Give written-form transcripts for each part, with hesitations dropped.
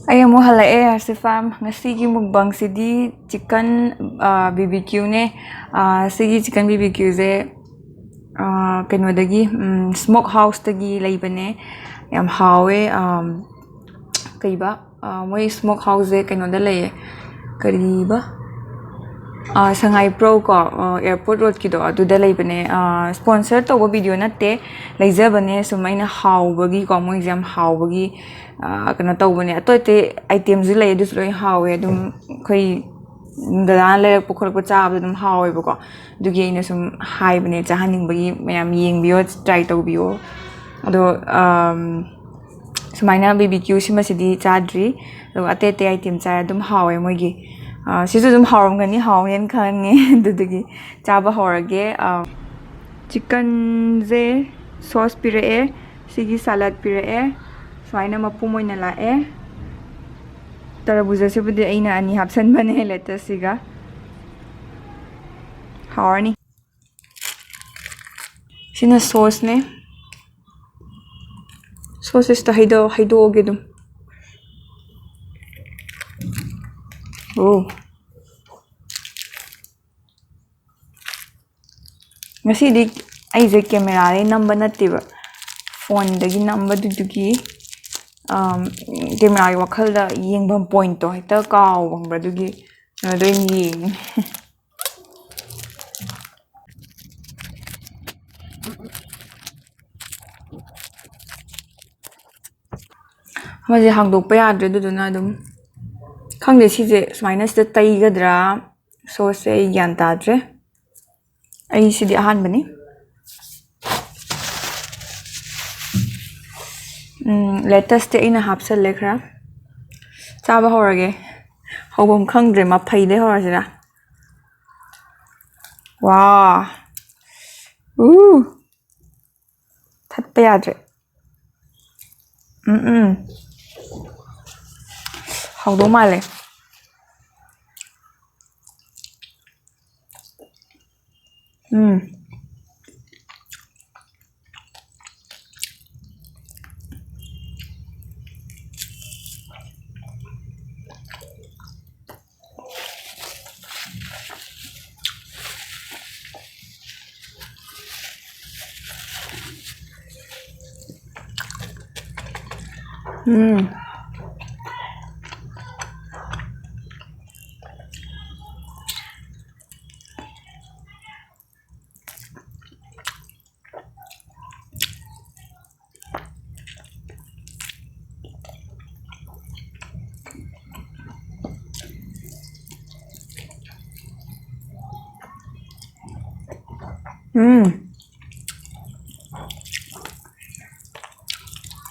Ay mo halae si fam ngasi gi mukbang sidi chicken BBQ ne sigi chicken BBQ ze kano dagi smoke house dagi laibane yam hawe kaiba moi smoke house ze kano da laye kariba Sangai Pro ko airport road ki do adu da laibane sponsor to video natte laijabane sumaina hawbagi ko mo exam hawbagi kana tawbane atote item zu lay dus loi hawe dum khoi da le pokhol ko chaab dum hawe bako dugi ina sum hai bane chahaning bagi mayam yeng bio try to bio ado sumaina BBQ sima sidi chadri ado atete item cha dum hawe moigi sisu dum hawram gani hawen khange dudagi chaba horage chicken ze sauce pire sigi salad pire swaina mapu moina lae tarabuza se budi aina ani hapsan bane lettuce siga hawani sina sauce ne sauce sta haido ge dum ngasi di ai je camera le number natiba phone dagi number dugi camera wakhal da yengbam point to hita kaw bangbra dugi do yeng maje hangdok pa yadre duduna dum khangde sije minus da tai gadra so se yan tadre ai sidi ahan bani lettuce te ina hapsal lekhra chaba horage hobom khangdre ma phaide horasira wow thatpa yadre haudo male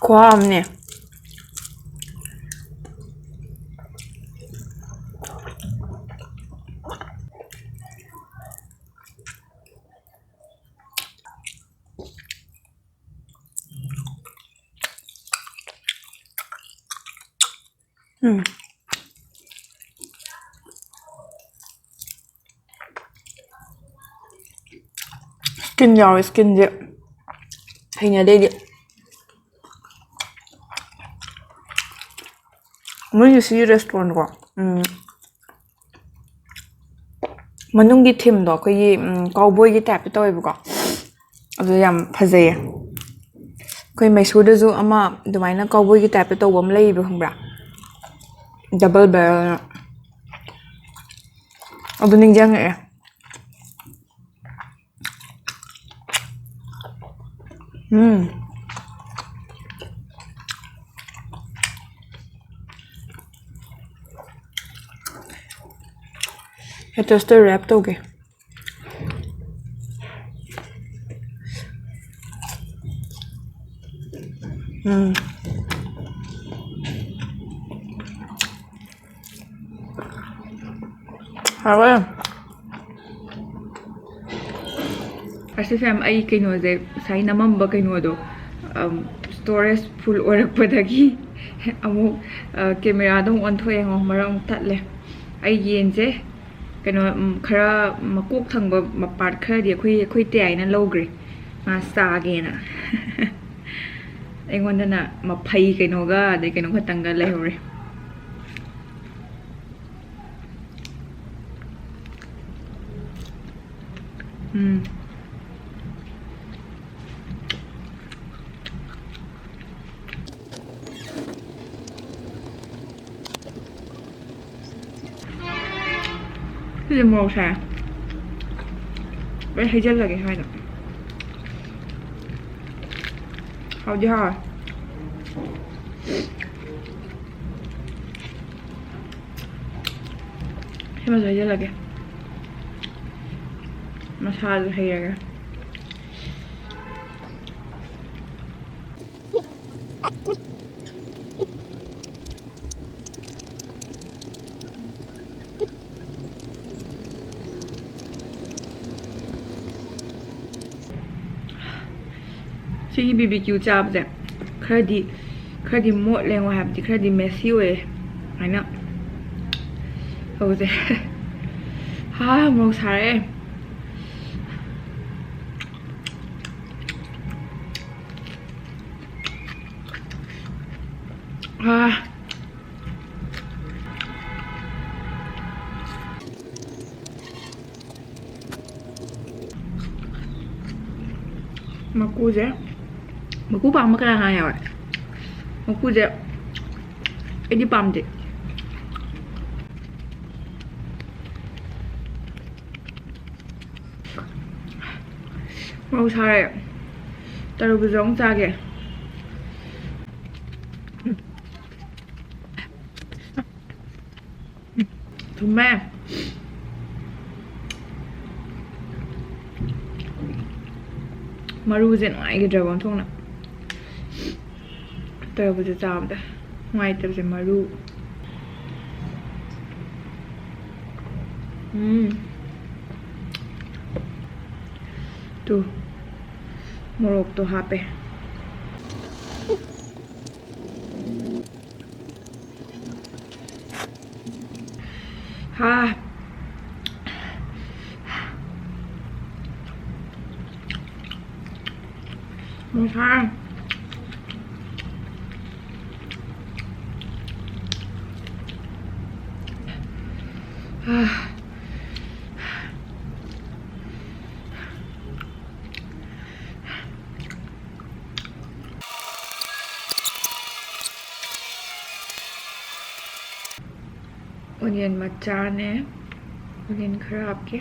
과함네 skin yaw skin je hanya dege mun si restaurant ko manungi thim do ko yi cowboy gi tap to ibu ko adu yam phajay koi Mysore da zu ama dumaina cowboy gi tap to bam lei bu hambra double barrel adu ningjang e toaster wrap toge hawa Asli fam ai kaino je sai namam ba kaino do storage full orak padagi amu camera dong on thoe ngo maram tatle ai yen je kaino khara makok thangba mapart khara di khoi te ai na logre ma sta ge na ai ngon na ma phai kaino ga de kaino khatanga lai hore Cái gì màu xà vậy thấy chân là cái hai nữa hầu chưa hả thế mà thấy chân là cái massage hay là cái ꯁꯤꯒꯤ BBQ ꯆꯥꯕꯁꯦ ꯈꯔꯗꯤ ꯃꯣꯠꯂꯦꯉꯣ ꯍꯥꯏꯕꯗꯤ ꯈꯔꯗꯤ Messi ꯑꯣꯏꯌꯦ ꯍꯥꯏꯅ ꯇꯧꯁꯦ ꯃꯣꯔꯣꯛ ꯁꯥꯔꯛꯑꯦ ꯃꯀꯨꯁꯦ ꯃꯀꯨ ꯄꯥꯝꯕ ꯀꯅꯥ ꯌꯥꯎꯋꯦ ꯃꯀꯨꯁꯦ ꯑꯩꯗꯤ ꯄꯥꯝꯗꯦ ꯃꯣꯔꯣꯛ ꯁꯥꯔꯦ ꯇꯔꯕꯨꯖꯥ ꯑꯃꯨꯛ ꯆꯥꯒꯦ ꯊꯨꯝꯃꯦ ꯃꯔꯨꯁꯦ ꯅꯨꯡꯉꯥꯏꯒꯤꯗ꯭ꯔꯕ ꯑꯣꯟꯊꯣꯛꯅ ꯇꯔꯕꯨꯖꯥ ꯆꯥꯕꯗ ꯅꯨꯡꯉꯥꯏꯇꯕꯁꯦ ꯃꯔꯨ ꯇꯨ ꯃꯣꯔꯣꯛꯇꯣ ꯍꯥꯞꯄꯦ ꯃꯣꯁꯥ ꯑꯣꯅꯤꯌꯟ ꯃꯆꯥꯅꯦ ꯑꯣꯅꯤꯌꯟ ꯈꯔ ꯍꯥꯞꯀꯦ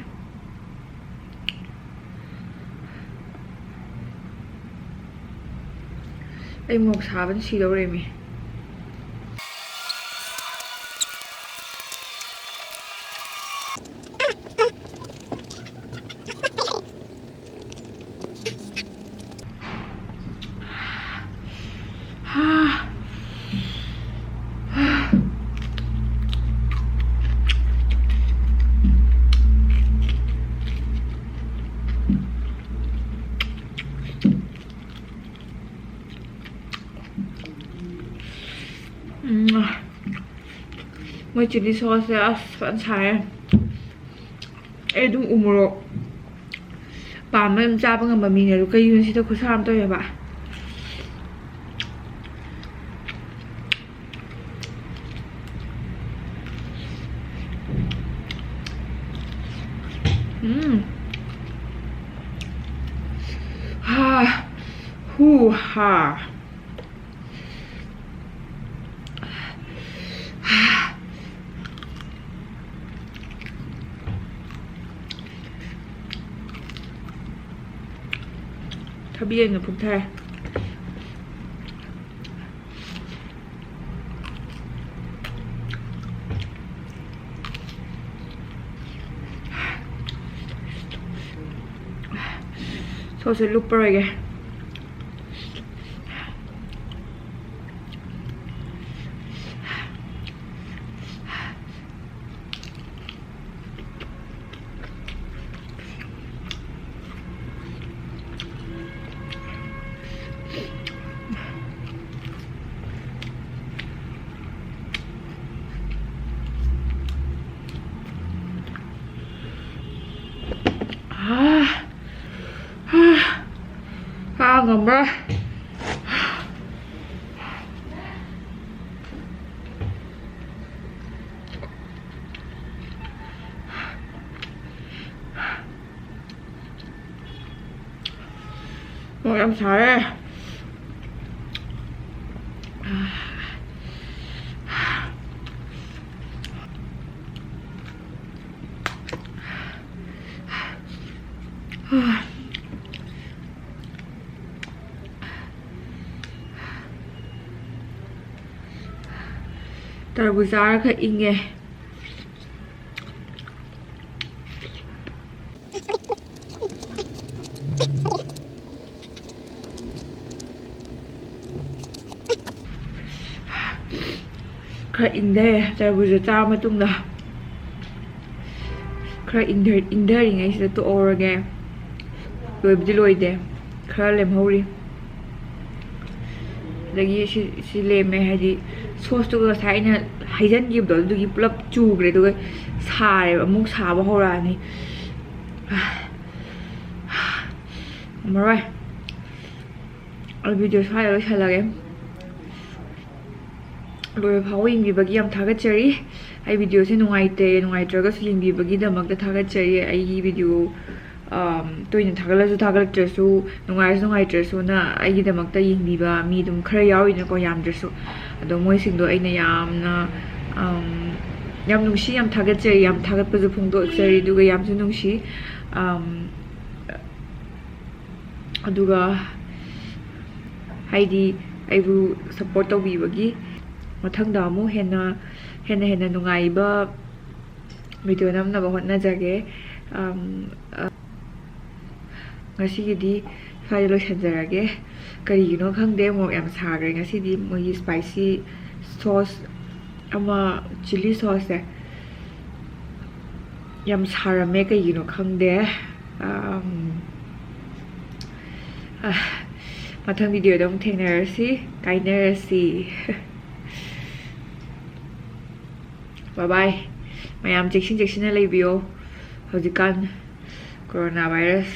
ꯑꯩ ꯃꯣꯔꯣꯛ ꯁꯥꯕꯅ ꯁꯤꯗꯧꯔꯦꯃꯤ ꯃꯣꯏ ꯆꯤꯂꯤ ꯁꯣꯁꯁꯦ ꯑꯁ ꯐꯖꯅ ꯁꯥꯏꯌꯦ ꯑꯩ ꯑꯗꯨꯝ ꯎꯃꯣꯔꯣꯛ ꯄꯥꯝꯕ ꯑꯗꯨꯝ ꯆꯥꯕ ꯉꯝꯕ ꯃꯤꯅꯦ ꯑꯗꯣ ꯀꯩꯒꯤꯅꯣ ꯁꯤꯗ ꯈꯨꯠꯁꯥ ꯑꯃ ꯇꯧꯋꯦꯕ ꯊꯕꯤꯅ ꯄꯨꯛꯊꯔꯦ ꯁꯣꯁꯁꯦ ꯂꯨꯞꯄꯔꯣꯏꯒꯦ ngầm ra I'm sorry. Tarbuza khá inge. Khá inde tarbuza cha matungda. Khá indering sida to orage. Loibdi loide. Khá lemhori. Dagi si leme hadi sauce to sa ina haijan gib do dugi pulap chugre duga sare amuk saba horani. Marai. Al video sa lo chalage. Loi phau ing bagi yam thagachari. Ai video se nungai traga film bagi damak da thagachari ai video toin thagala su nungai trasu na ai damak ta ing biba mi dum khara yawi na ko yam trasu ado moi sing do aina yamna yam nungsi yam thagachari yam thagat pa ju phungdo chari duga yam su nungsi aduga haidi aibu support tawbibagi mathangda amu hena nungaiba video namnaba hotnajage ngasigidi sai loisanjarage karigino khangde mo yam sagre ngasidi moi spicy sauce ama chili sauce yam sarame karigino khangde mathang video dong thengnarasi kainarasi bye bye mayam chekshin na lebiyo haujikan coronavirus